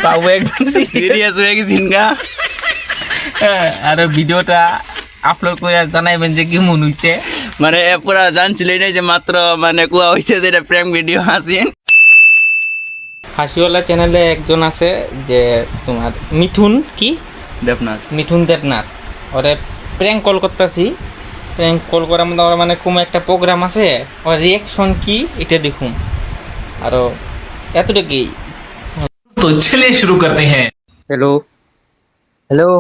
বাবু একদম সিরিয়াস হয়ে গেছেন গা। আর ভিডিওটা আপলোড করে জানাইবেন যে কি মন হইছে। মানে পুরা জানছিলেন যে মাত্র মানে কুয়া হইছে যে এটা প্র্যাঙ্ক ভিডিও আছেন। হাসিওয়ালা চ্যানেলে একজন আছে যে তোমার মিঠুন কি দেবনাথ, মিঠুন দেবনাথ, ওরে প্র্যাঙ্ক কল করতেছি। প্র্যাঙ্ক কল করার মধ্যে ওর মানে কোনো একটা প্রোগ্রাম আছে, ওর রিয়াকশন কি এটা দেখুন। আরও এতটুকুই। तो चलिए शुरू करते हैं। Hello hello.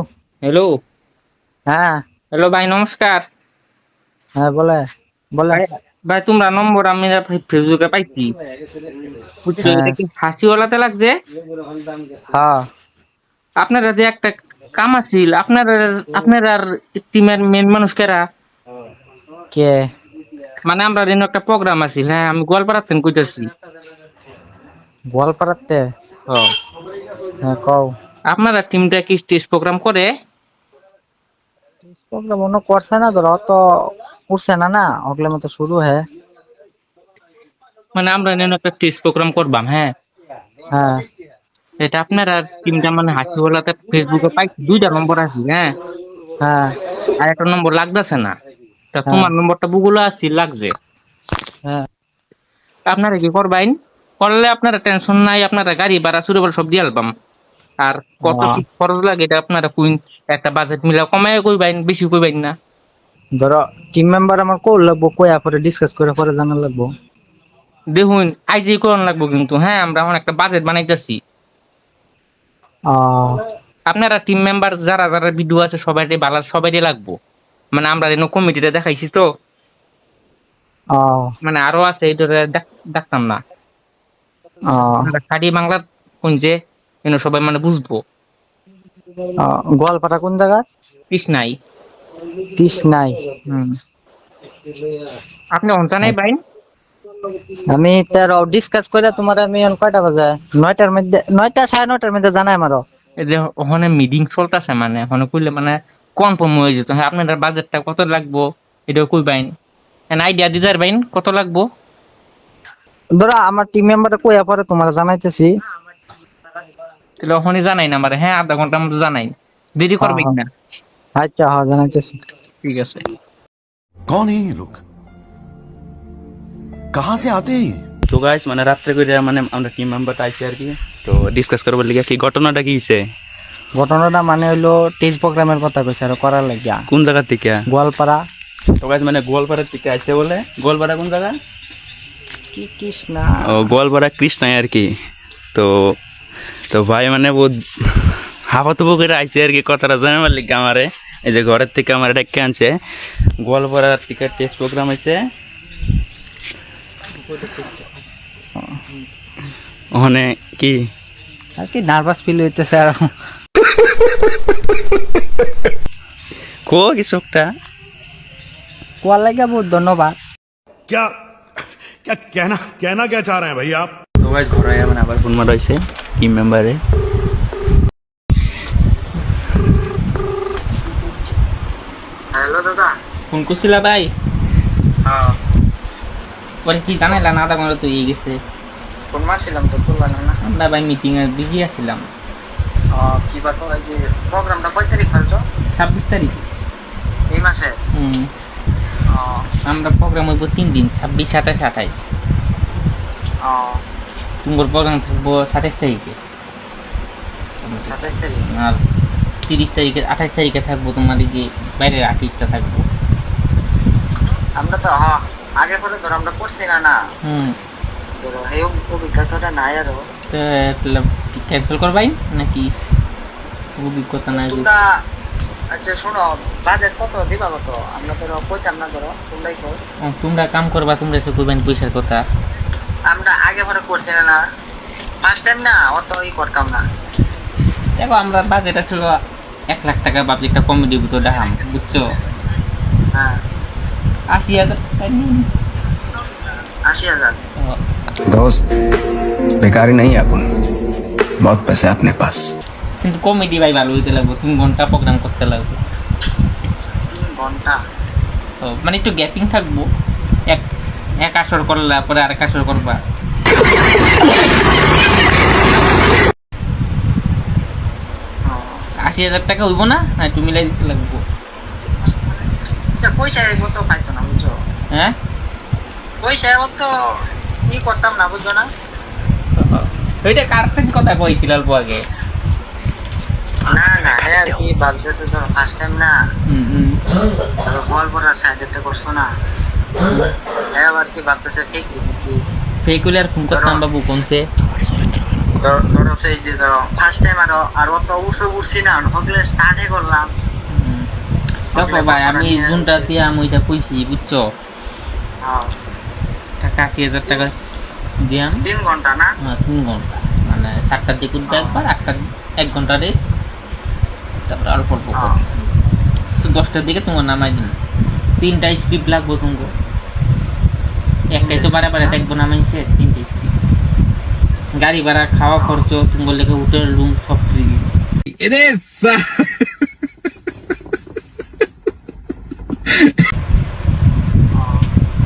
হ্যালো হ্যাঁ হ্যালো ভাই, নমস্কার। হ্যাঁ বলে বলে। ভাই তোমরা নম্বর আমি ফেসবুকে পাইছি, বুঝছো? হ্যাঁ। এটা কি হাসিওয়ালাতে লাগছে? হ্যাঁ আপনারা যে একটা কাম আছিল, আপনার টিমের মেন মানুষ কেরা? কে? মানে আমরা এখানে একটা প্রোগ্রাম আছিল, হ্যাঁ আমি গোয়ালপাড়াতে কইতাছি। গোয়ালপাড়াতে? ও, হ্যাঁ কও। আপনারা টিমটা কি স্টেজ প্রোগ্রাম করে? প্রোগ্রাম অন্য করছে না, ধরো অত উঠছে না না ওগুলোর মতো শুরু হ্যাঁ। মানে আমরা এখানে একটা স্টেজ প্রোগ্রাম করবাম, হ্যাঁ। হ্যাঁ এটা আপনারা টিমটা মানে হাসিওয়ালাতে ফেসবুকে পাইছি, দুইটা নম্বর আছে, হ্যাঁ। হ্যাঁ আর একটা নম্বর লাগতেছে না, তা হ্যাঁ তোমার নম্বরটা বুগুলো আছে লাগছে। হ্যাঁ। আপনারা কি করবেন? করলে আপনারা টেনশন নাই, আপনারা গাড়ি ভাড়া চুরি সব দিয়ে আলবাম। আর কত কি খরচ লাগে এটা আপনারা কুইন একটা বাজেট মিলা কমায় কইবেন, বেশি কইবেন না। ধরো টিম মেম্বার আমার কোল লাগবো, কয়া পরে ডিসকাস করে পরে জানা লাগবো। দেখুন আইজি করন লাগবো কিন্তু, হ্যাঁ আমরা এখন একটা বাজেট বানাইতেছি। আপনারা টিম মেম্বার যারা যারা ভিডিও আছে সবাই ভালো, সবাই লাগবো। মানে আমরা এনে কমিটিতে দেখাইছি তো, মানে আরো আছে এটা দেখতাম না। আপনারা খাড়ি বাংলা কোন যে এনে সবাই মানে বুঝবো। গোয়ালপাড়া কোন জায়গা? কৃষ্ণাই। তৃষ্ণাই। আপনি অঞ্চা নাই বাইন? আমি তার ডিসকাস করে তোমার আমি কয়টা বাজে 9টার মধ্যে, 9টা 9:30টার মধ্যে জানাই আমারও। এই যে ওখানে মিটিং চলতেছে, মানে ওখানে কইলে মানে কনফার্ম হয়ে যেত। হ্যাঁ আপনার বাজেটটা কত লাগবো এটাও কইবাইন, আইডিয়া দিতে পারবেন কত লাগবো। ধরো আমার টিম মেম্বার কয়া পরে তোমার জানাইতেছি। তাহলে ওখানে জানাই না আমার, হ্যাঁ আধা ঘন্টার মধ্যে জানাই, দেরি করবেন না। আচ্ছা হ্যাঁ জানাইতেছি। ঠিক আছে। कौन है ये लोग, कहाँ से आते हैं? তো গাইস মানে রাত্রে করে মানে আমরা টিম মেম্বারটা আইছি আর কি, তো ডিসকাস করবার লিগে কি ঘটনাটা কি হইছে। ঘটনাটা মানে হইলো টেজ প্রোগ্রামের কথা কইছে আর করার লাগিয়া। কোন জায়গা থেকে? গোয়ালপাড়া। তো গাইস মানে গোয়ালপাড়া থেকে আইছে বলে। গোয়ালপাড়া কোন জায়গা? কি কৃষ্ণা। ও গোয়ালপাড়া কৃষ্ণায় আর কি। তো তো ভাই মানে বহুত হাফাতুবু করে আইছে আর কি, কথাটা জানাবার লিগে আমারে। এই যে ঘরের থেকে আমার ডেকে আনছে, গোয়ালপাড়ার থেকে টেস্ট প্রোগ্রাম হয়েছে ওখানে কি আর কি নার্ভাস ফিল হইতেছে আর কো কিছু একটা কোয়ার লাগিয়া বহুত ধন্যবাদ। क्या क्या कहना कहना क्या चाह रहे हैं भाई आप? তো গাইস ঘরে মানে আবার ফোন মারা হয়েছে টিম মেম্বারে। হ্যালো দাদা। ফোন করছিলা ভাই? পরে কি জানাইলা না, আধা ঘন্টা তো ইয়ে গেছে। ফোন মারছিলাম তো তুললাম না। আমরা ভাই মিটিং এ বিজি আছিলাম। কি বাত এই যে প্রোগ্রামটা কয় তারিখ ফেলছো? 26 তারিখ এই মাসে? আমরা প্রোগ্রাম হইব 3 দিন, 26, 27, 28। তোমার প্রোগ্রাম থাকবো 27 তারিখে, 27 তারিখ। আর 30 তারিখে 28 তারিখে থাকবো তোমার এই যে বাইরের আর্টিস্টটা থাকবো। আমরা তো আগে পরে ধর আমরা করছি না না, ধরো এই অভিজ্ঞতাটা নাই আরো। তো ক্যান্সেল করবাই নাকি অভিজ্ঞতা নাই? আচ্ছা শোনো, বাজেট কত দিবা কত? আমরা ধরো কইতাম না, ধরো তোমরাই কর। তোমরা কাম করবা, তোমরা এসে কইবেন পয়সার কথা। আমরা আগে পরে করছি না, ফার্স্ট টাইম না, অত করতাম না। দেখো আমরা বাজেট ছিল 1 লাখ টাকা, ভাবছি একটা কমেডি ভিতর দেখাম, বুঝছো? হ্যাঁ 80,000 টাকা নিন। 80,000। दोस्त बेकारी नहीं है अपन, बहुत पैसे अपने पास। কিন্তু কমেডি ভাই ভালো হইতে লাগবে, 3 ঘন্টা প্রোগ্রাম করতে লাগবে। 3 ঘন্টা? মানে একটু গ্যাপিং থাকবো, এক আসর করলা পরে আরেক আসর করবা। 80,000 টাকা হইব না একটু মিলাই দিতে লাগবো। পয়সা এব তো খাইতো না বুঝছো, হ্যাঁ পয়সা এব তো কি করতাম না বুঝছো না। ওইটা কার থেকে কথা কইছিল অল্প আগে। না না হ্যাঁ কি ভাবছো তো ধরো ফার্স্ট টাইম না, ধরো গল্প সাহায্যটা করছো না, হ্যাঁ আবার কি ভাবতেছে ঠিক কি ফেকুলার ফোন করতাম বাবু কোনছে ধরো সেই যে ধরো ফার্স্ট টাইম আর অত উঠছি না, হকলে স্টার্টে করলাম। দেখো ভাই আমি জুনটা দিয়ে আমি ওইটা কইছি বুঝছো, হ্যাঁ টাকা 80,000 টাকা দিয়াম 3 ঘন্টা না। 3 ঘন্টা মানে 7টার দিকে উঠবে একবার, 8টার 1 ঘন্টা রেস্ট, তারপর অল্প অল্প করো। তো 10টার দিকে তোমার নামাই দিন, 3টা স্ক্রিপ্ট লাগবো তোমাকে, একটাই তো বারে বারে দেখবো নামাইছে, 3টে স্ক্রিপ্ট, গাড়ি ভাড়া খাওয়া খরচ তোমার লেগে হোটেল রুম সব ফ্রি।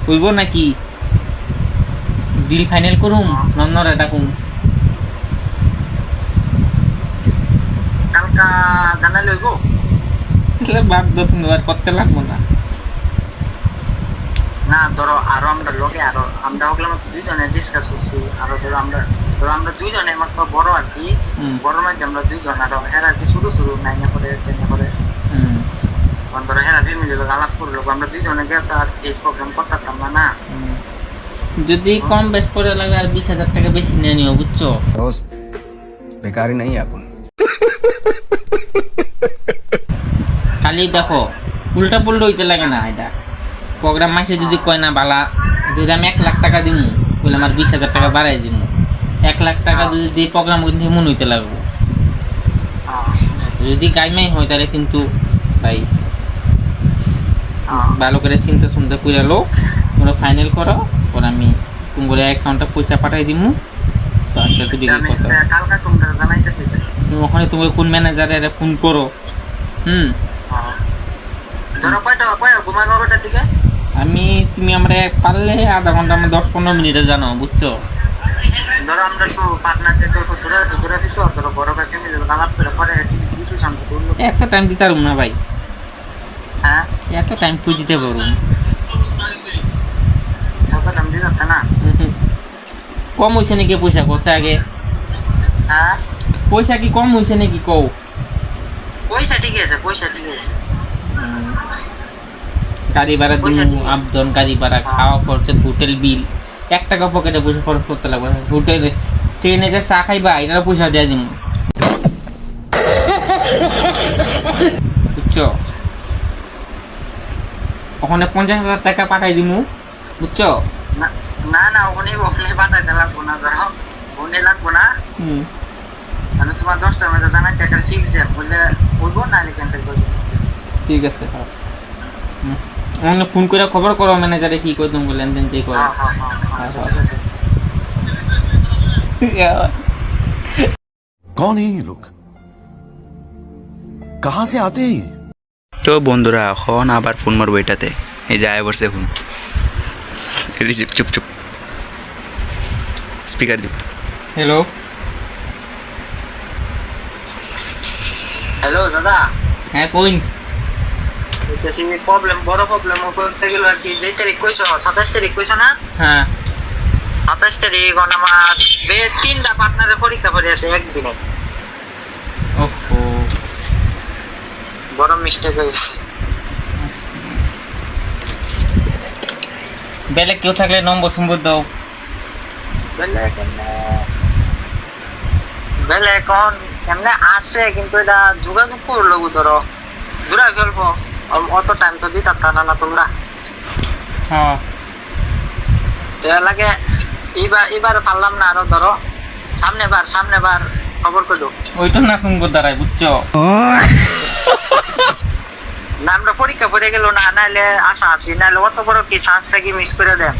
কইব নাকি ডিল ফাইনাল করুম নন্নরে ডাকুম? কালকা জানাই লইব বাদ দাও, তুমি আর করতে লাগবো না। না ধরো আরো আমরা লোকে আরো আমরা হকলে দুইজনে ডিসকাস করছি, আরো ধরো আমরা দুইজনে মাত্র বড় আর কি, বড় মাঝে আমরা দুইজন আরো হেরা কি শুরু নাইনে করে টেনে করে ধরো হেরা ফ্যামিলি লোক আলাপ করলো, আমরা দুইজনে গিয়ে তো আর এই প্রোগ্রাম করতাম না। যদি কম বেশ করে লাগে আর 20,000 টাকা বেশি নিয়ে নিও বুঝছো। दोस्त बेकारी नहीं है अपन। খালি দেখো উল্টা পুল্টা হইতে লাগে না, এটা প্রোগ্রাম মাসে যদি কয় না বালা, যদি আমি 1 লাখ টাকা দিমু বলে আমার 20,000 টাকা বাড়াই দিমু, 1 লাখ টাকা যদি দিই প্রোগ্রাম কিন্তু মন হইতে লাগবো। যদি গাইমাই হয় তাহলে কিন্তু ভাই ভালো করে চিন্তা শুনতে করে লো, তোমরা ফাইনাল করো, পর আমি তোমার অ্যাকাউন্টে পয়সা পাঠাই দিমু। তো আচ্ছা তুই কথা কালকা তোমরা জানাইতেছি, তুমি ওখানে তোমার কোন ম্যানেজারে ফোন করো। ধরো কয়টা ঘুমানো ওটার দিকে তুমি আমরা পারলে আধা ঘন্টা, আমরা 10-15 মিনিটে জানাও বুঝছো। ধরো আমরা তো পার্টনারদের তো দূরে দিচ্ছ, ধরো বড় ভাই ফ্যামিলি লোক আলাপ করে পরে ডিসিশন করলো। এত টাইম দিতে পারুম না ভাই, হ্যাঁ এত টাইম তুই দিতে পারুম ওটা দাম দিয়ে যাচ্ছে না। কম হয়েছে নাকি পয়সা করছে আগে? হ্যাঁ পয়সা কি কম হয়েছে নাকি কও? পয়সা ঠিক আছে, পয়সা ঠিক আছে। গাড়ি ভাড়া পয়সা দিমু, ঠিক- আপডাউন গাড়ি ভাড়া, খাওয়া খরচ, হোটেল বিল, 1 টাকা পকেটে পয়সা খরচ করতে লাগবে। হোটেলে ট্রেনে যে চা খাইবা এটার পয়সা দিয়ে দিমু বুঝছো। ওখানে 50,000 টাকা পাঠাই দিমু বুঝছো। না না ওখানে পাঠাইতে লাগবো না, ধরো ওখানে লাগবো না, আমি তোমার 10টার মধ্যে জানাই টাকা ফিক্স দেব, বললে বলবো না ক্যান্সেল করবো। ঠিক আছে, হ্যাঁ আমাকে ফোন করে খবর করো ম্যানেজারে কি করে তুমি লেনদেন যে করো। হ্যাঁ হ্যাঁ হ্যাঁ ঠিক আছে। कौन है ये लोग, कहां से आते हैं ये? তো বন্ধুরা এখন আবার ফোন মারবো এটাতে, এই যে আয় বসে ফোন রিসিভ, চুপ চুপ স্পিকার দিব। হ্যালো হ্যালো দাদা, হ্যাঁ কইন। প্রবলেম বড় প্রবলেম করতে গেল আর কি। যে তারিখ কইছো 27 তারিখ কইছো না? হ্যাঁ 27 তারিখ আমার 3টা পার্টনারের পরীক্ষা পড়ে আছে একদিনে। ওহো বড় মিস্টেক হয়েছে। বেলে কেউ থাকলে নম্বর সম্বর দাও। বেলে এখন এমনি আছে কিন্তু এটা যোগাযোগ করলো ধরো দূরা ফেলবো, অত টাইম তো দিতে পারতা না তোমরা। হ্যাঁ এটা লাগে এবার পারলাম না, আরো ধরো সামনে বার খবর করলো ওই তো না ফোন দাঁড়ায় বুঝছো। না আমরা পরীক্ষা পড়ে গেল না, নাইলে আশা আছি, নাইলে অত বড় কি চান্সটা কি মিস করে দেন।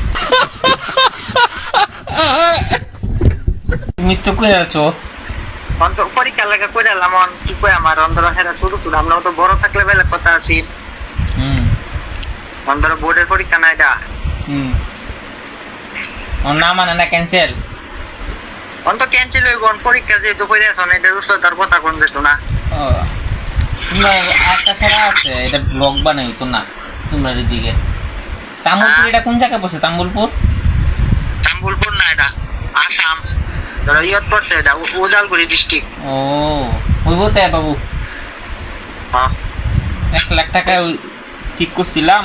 মিস তো করে আছো। অন্তর পরীক্ষা লাগা করে এলাম, কি কই আমার অন্তর হেরা ছোট ছোট, আমরা তো বড় থাকলে বেলা কথা আছি। অন্তর বোর্ডের পরীক্ষা না এটা, ওর না মানে না ক্যান্সেল। অন্তর ক্যান্সেল হইব, পরীক্ষা যেহেতু করে আছো না, এটা উৎসব তার কথা কোন যেত না। তোমরা একটা ছাড়া আছে এটা ব্লগ বানাই তো না তোমরা এদিকে তাম্বুলপুর এটা কোন জায়গায় বসে তাম্বুলপুর তাম্বুলপুর না এটা আসাম ধরো ইয়ত পড়ছে এটা উদালগুড়ি ডিস্ট্রিক্ট ও ওই বলতে বাবু হ্যাঁ 1 লাখ টাকা ওই ঠিক করছিলাম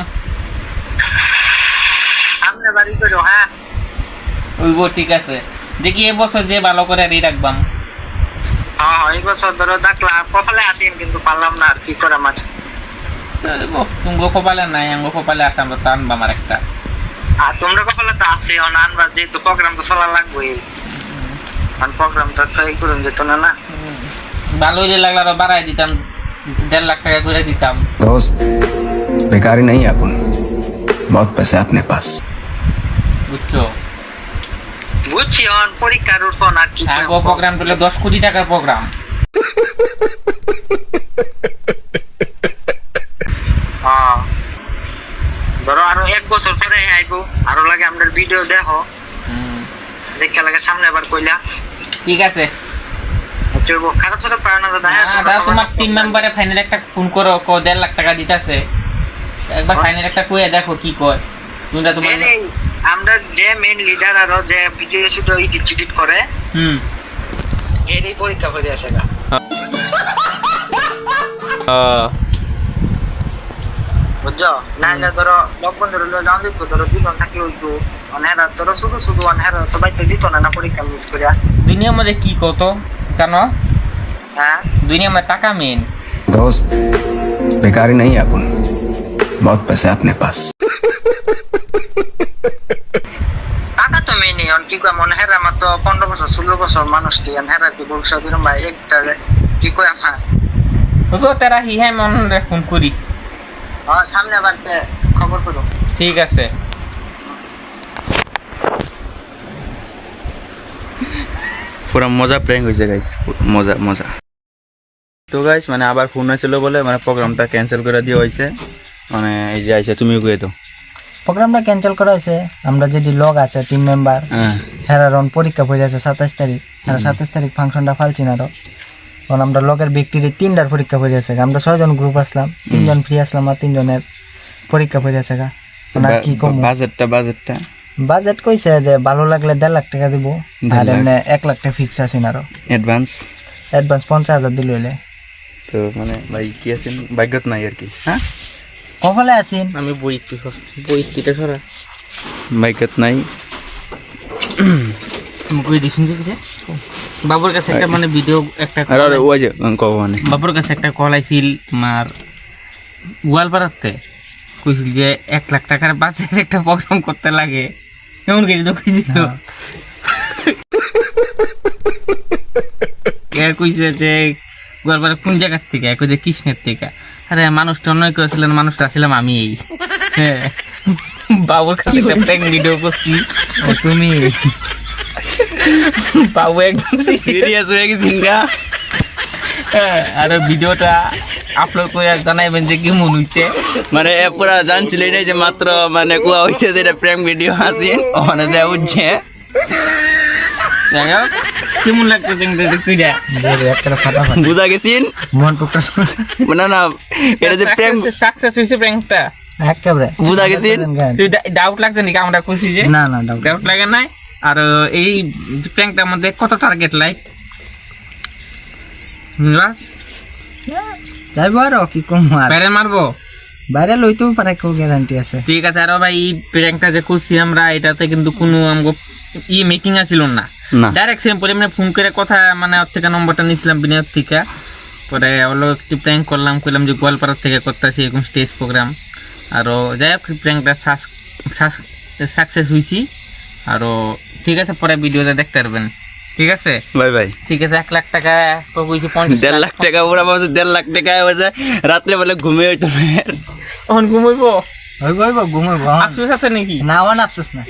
সামনে বাড়ি করো হ্যাঁ ওই ঠিক আছে দেখি এবছর যে ভালো করে রেডি রাখবাম হ্যাঁ এই বছর ধরো ডাকলা কপালে আসেন কিন্তু পারলাম না আর কি করে আমার তুমি কপালে নাই আঙ্গো কপালে আছে আমরা তো আনবা আমার একটা আর তোমরা কপালে তো আছে আনবা যেহেতু প্রোগ্রাম তো চলা লাগবেই আর প্রোগ্রাম তো ট্রাই করুন যেত না না ভালো হইলে লাগলে আরো বাড়াই দিতাম 1.5 লাখ টাকা করে দিতাম दोस्त बेकारी नहीं है अपन बहुत पैसे अपने पास বুঝছো বুঝছি অন পরীক্ষার উঠন আর কি আগো প্রোগ্রাম হলো 10 কোটি টাকার প্রোগ্রাম হ্যাঁ ধরো আরো 1 বছর পরে আইবো আরো লাগে আমাদের ভিডিও দেখো দেখে লাগে সামনে আবার কইলা ঠিক আছে চলবো খারাপ খারাপ পায় না দাদা দাদা তোমার টিম মেম্বারে ফাইনাল একটা ফোন করো 1.5 লাখ টাকা দিতেছে একবার ফাইনাল একটা কইয়া দেখো কি কয় তোমরা তোমার আমরা যে মেইন লিডার আর যে ভিডিও শুট এডিট করে এরই পরীক্ষা করে আসে না বুঝছো না না ধরো লকডাউন ধরো যাও দিত ধরো দিন থাকি হইতো অনেরা ধরো শুধু শুধু অনেরা তো বাইতে দিত না পরীক্ষা মিস করে দুনিয়ার মধ্যে কি কত জানো হ্যাঁ দুনিয়ার মধ্যে টাকা মেন दोस्त बेकारी नहीं है अपन बहुत पैसे अपने पास টাকা তো মেনে অন কি কয় মনে হেরা আমার তো 15 বছর 16 বছর মানুষ কি হেরা কি ভবিষ্যৎ এরকম ভাই একটা কি কয় আমার ওগো তারা হি হ্যাঁ মন রে ফোন করি আর সামনে বাড়তে খবর করো ঠিক আছে পুরা মজা প্র্যাঙ্ক হয়েছে গাইস মজা মজা তো গাইস মানে আবার ফোন হয়েছিল বলে মানে প্রোগ্রামটা ক্যান্সেল করে দিয়ে হয়েছে মানে এই যে আইসে তুমিও কয়ে তো প্রোগ্রামটা ক্যান্সেল করা হয়েছে আমরা যেটি লগ আছে টিম মেম্বার হেরারন পরীক্ষা পড়ে আছে 27 তারিখ আর 27 তারিখ ফাংশনটা ফালছি না তো কারণ আমরা লগের ব্যক্তির 3টার পরীক্ষা পড়ে আছে আমরা 6 জন গ্রুপ আসলাম 3 জন ফ্রি আসলাম আর 3 জনের পরীক্ষা পড়ে আছে গা না কি কম বাজেট কইছে যে ভালো লাগলে 1.5 লাখ টাকা দিব আর এমনি 1 লাখ টাকা ফিক্স আছে না অ্যাডভান্স 50,000 দিল হইলে তো মানে ভাই কি আছেন ভাগ্যত নাই আর কি হ্যাঁ কপালে আছেন আমি বইটা সরা ভাগ্যত নাই তুমি কই দিছুন যে বাবুর কাছে একটা মানে ভিডিও একটা আরে ওই যে কব মানে বাবুর কাছে একটা কল আইছিল মার গোয়ালপাড়াতে কইছিল যে 1 লাখ টাকার বাজেট একটা প্রোগ্রাম করতে লাগে এমন কিছু তো কইছিল কে কইছে যে গোয়ালপাড়া কোন জায়গা থেকে কই যে কৃষ্ণের থেকে আরে মানুষটা অন্য করেছিলেন মানুষটা ছিলাম আমি এই হ্যাঁ বাবুর কাছে একটা প্র্যাঙ্ক ভিডিও করছি ও তুমি বাবু একদম সিরিয়াস হয়ে গেছি না আর ভিডিওটা আপলোড করে জানাইবেন যে কি মন হইছে মানে পুরা জানছিলেন যে মাত্র মানে কুয়া হইছে যে এটা প্র্যাঙ্ক ভিডিও আছে ওখানে যা উঠছে যাই হোক কেমন লাগতেছে দেখতে যা একটা ফাটাফাটি বুঝা গেছিন মন টুকটা না না এটা যে প্র্যাঙ্ক সাকসেস হইছে প্র্যাঙ্কটা একেবারে বুঝা গেছিন তুই ডাউট লাগছে নাকি আমরা খুশি যে না না ডাউট লাগে নাই আর এই প্র্যাঙ্কটার মধ্যে কত টার্গেট লাইক বাস যাইবো আর কি কম আর বাইরে মারবো বাইরে লইতেও পারে কেউ গ্যারান্টি আছে ঠিক আছে আর ভাই এই প্র্যাঙ্কটা যে করছি আমরা এটাতে কিন্তু কোনো আমগো মেকিং আছিল না না ডাইরেক্ট সিম্পল এমনি ফোন করে কথা মানে ওর থেকে নম্বরটা নিয়েছিলাম বিনয়ের থেকে পরে হলো একটু প্র্যাঙ্ক করলাম কইলাম যে গোয়ালপাড়ার থেকে করতেছি এরকম স্টেজ প্রোগ্রাম আরও যাই হোক প্র্যাঙ্কটা সাকসেস হয়েছি আরও ঠিক আছে পরে ভিডিওটা দেখতে পারবেন ঠিক আছে বাই বাই ঠিক আছে 1 লাখ টাকা কইছি 1.5 লাখ টাকা পুরা পাবো 1.5 লাখ টাকা হয়েছে রাত্রে বেলা ঘুমে হইতো না এখন ঘুমাইবো হইব ঘুমাইব আফসোস আছে নাকি না আফসোস না